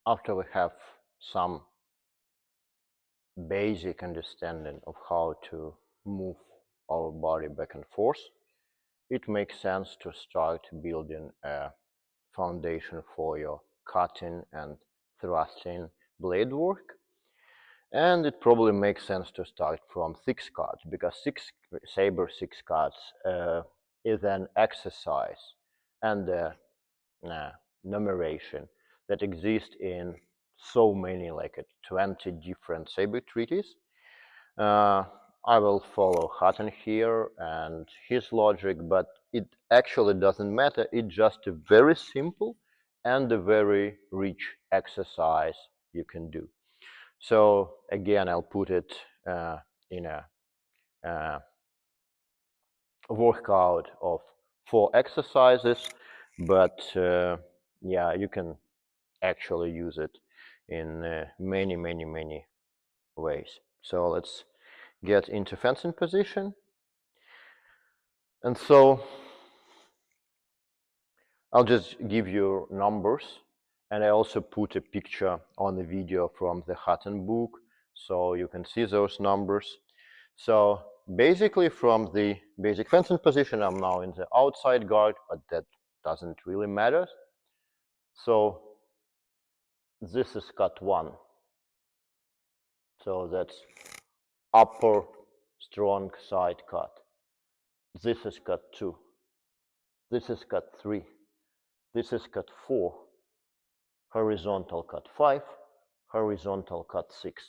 after we have some basic understanding of how to move our body back and forth, it makes sense to start building a foundation for your cutting and thrusting blade work. And it probably makes sense to start from six cuts, because saber six cuts is an exercise and numeration that exists in so many, like 20 different saber treaties. Uh, I will follow Hutton here and his logic, but it actually doesn't matter. It's just a very simple and a very rich exercise you can do. So again, I'll put it in a workout of 4 exercises, but yeah, you can actually use it in many ways. So let's get into fencing position. And so I'll just give you numbers, and I also put a picture on the video from the Hutton book so you can see those numbers. So basically, from the basic fencing position, I'm now in the outside guard, but that doesn't really matter. So this is cut 1. So that's upper strong side cut. This is cut 2. This is cut 3. This is cut 4. Horizontal cut 5. Horizontal cut 6.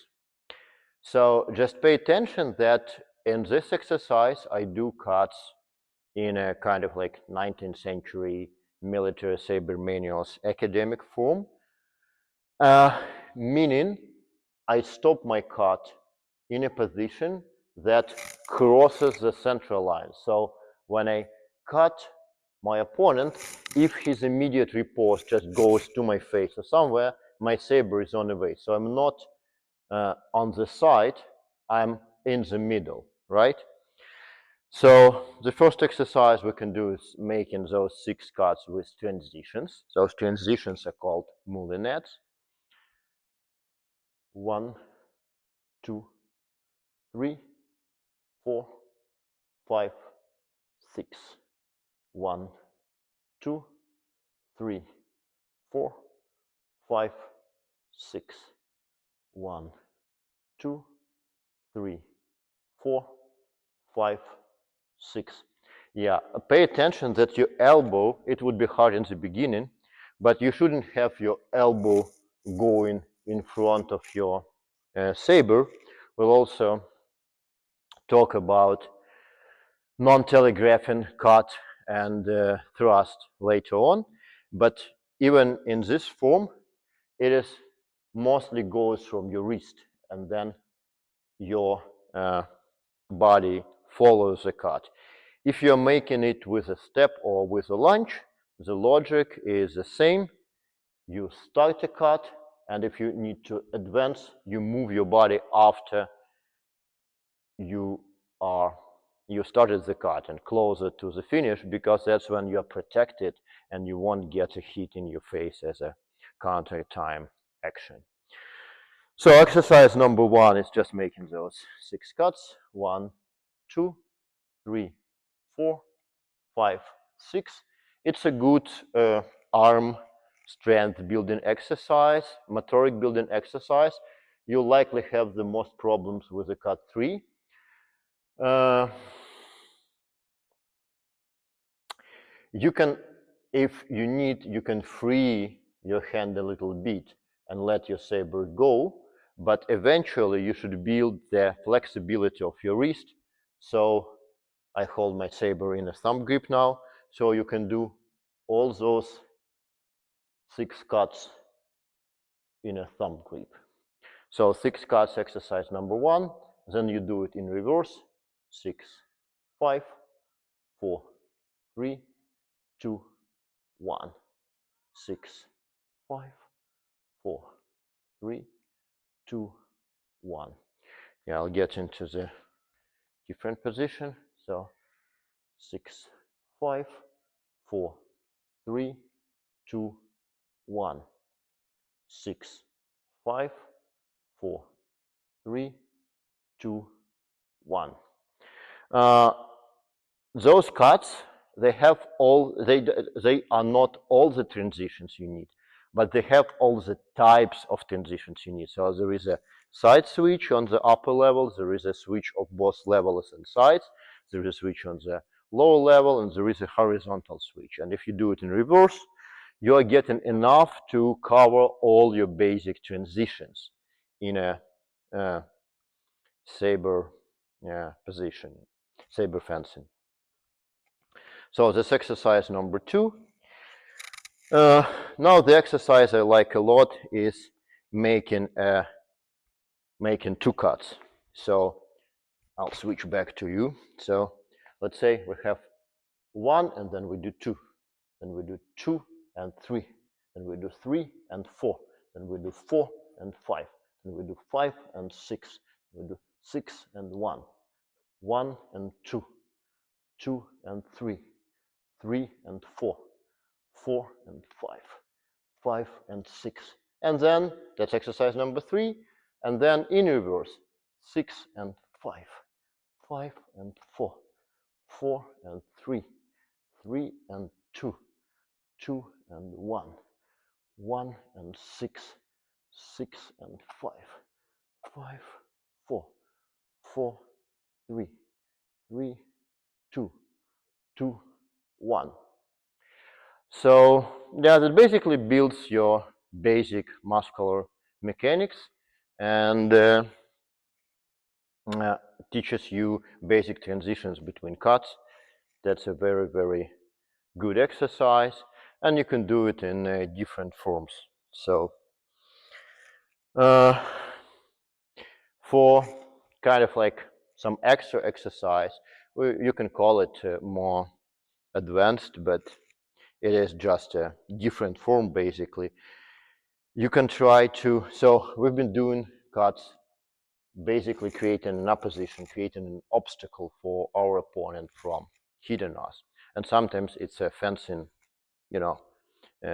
So just pay attention that in this exercise I do cuts in a kind of like 19th century military saber manuals academic form, meaning I stop my cut in a position that crosses the central line. So when I cut my opponent, if his immediate riposte just goes to my face or somewhere, my saber is on the way. So I'm not on the side, I'm in the middle, right? So the first exercise we can do is making those 6 cuts with transitions. Those transitions are called moulinets. 1, 2, 3, 4, 5, 6. 1, 2, 3, 4, 5, 6. 1, 2, 3, 4, 5, 6. Yeah, pay attention that your elbow, it would be hard in the beginning, but you shouldn't have your elbow going in front of your saber. We'll also talk about non-telegraphing cut and thrust later on, but even in this form, it is mostly goes from your wrist, and then your body follows the cut. If you're making it with a step or with a lunge, the logic is the same. You start a cut, and if you need to advance, you move your body after you started the cut and closer to the finish, because that's when you're protected and you won't get a hit in your face as a counter time action. So exercise number 1 is just making those 6 cuts. 1, 2, 3, 4, 5, 6. It's a good arm strength building exercise, motoric building exercise. You'll likely have the most problems with the cut 3. You can, if you need, you can free your hand a little bit and let your saber go, but eventually you should build the flexibility of your wrist. So I hold my saber in a thumb grip now, so you can do all those 6 cuts in a thumb grip. So 6 cuts, exercise number 1, then you do it in reverse. 6, 5, 4, 3, 2, 1. 6, 5, 4, 3, 2, 1. Yeah, I'll get into the different position. So 6, 5, 4, 3, 2, 1. 6, 5, 4, 3, 2, 1. Those cuts, they are not all the transitions you need, but they have all the types of transitions you need. So there is a side switch on the upper level, there is a switch of both levels and sides, there is a switch on the lower level, and there is a horizontal switch. And if you do it in reverse, you are getting enough to cover all your basic transitions in a saber position, saber fencing. So this exercise number 2. Now the exercise I like a lot is making 2 cuts. So I'll switch back to you. So let's say we have 1 and then we do 2. Then we do 2 and 3. Then we do 3 and 4. Then we do 4 and 5. Then we do 5 and 6. We do 6 and 1. 1 and 2. 2 and 3. 3 and 4. 4 and 5. 5 and 6. And then that's exercise number 3. And then in reverse, 6 and 5. 5 and 4. 4 and 3. 3 and 2. 2 and 1. 1 and 6. 6 and 5. 5, 4. 4, 3. 3, 2. 2, 1. So yeah, that basically builds your basic muscular mechanics and teaches you basic transitions between cuts. That's a very, very good exercise, and you can do it in different forms. So for kind of like some extra exercise, you can call it more advanced, but it is just a different form basically. You can try to, so we've been doing cuts, basically creating an opposition, creating an obstacle for our opponent from hitting us. And sometimes it's a fencing,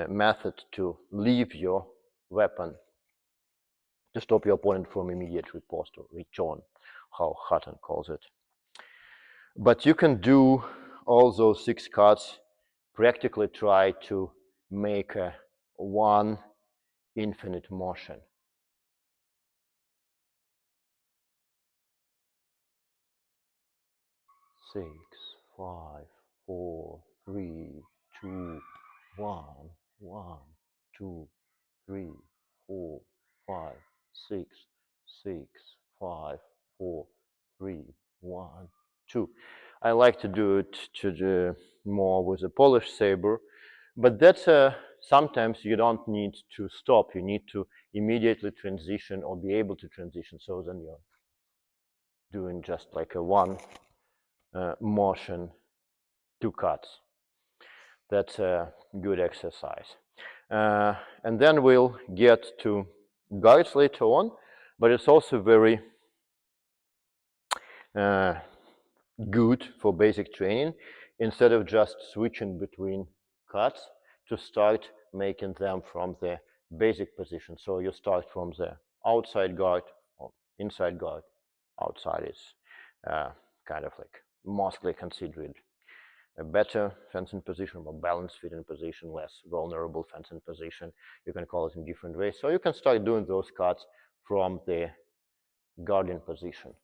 method to leave your weapon, to stop your opponent from immediate riposte or return, how Hutton calls it. But you can do all those 6 cuts, practically try to make one infinite motion. Six, 5, 4, 3, 2, 1, 1, 2, 3, 4, 5, 6, 6, 5, 4, 3, 1, 2. I like to do it more with a polished saber, but that's sometimes you don't need to stop. You need to immediately transition or be able to transition. So then you're doing just like a one motion, 2 cuts. That's a good exercise. And then we'll get to guards later on, but it's also very good for basic training, instead of just switching between cuts, to start making them from the basic position. So you start from the outside guard or inside guard. Outside is kind of like mostly considered a better fencing position, more balanced fitting position, less vulnerable fencing position. You can call it in different ways. So you can start doing those cuts from the guardian position.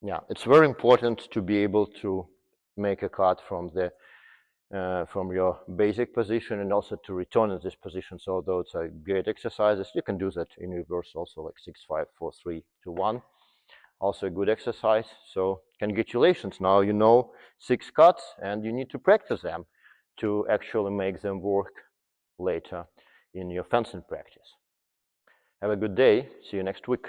Yeah, it's very important to be able to make a cut from the from your basic position and also to return in this position. So those are great exercises. You can do that in reverse also, like 6, 5, 4, 3, 2, 1. Also a good exercise. So congratulations, now you know 6 cuts and you need to practice them to actually make them work later in your fencing practice. Have a good day. See you next week.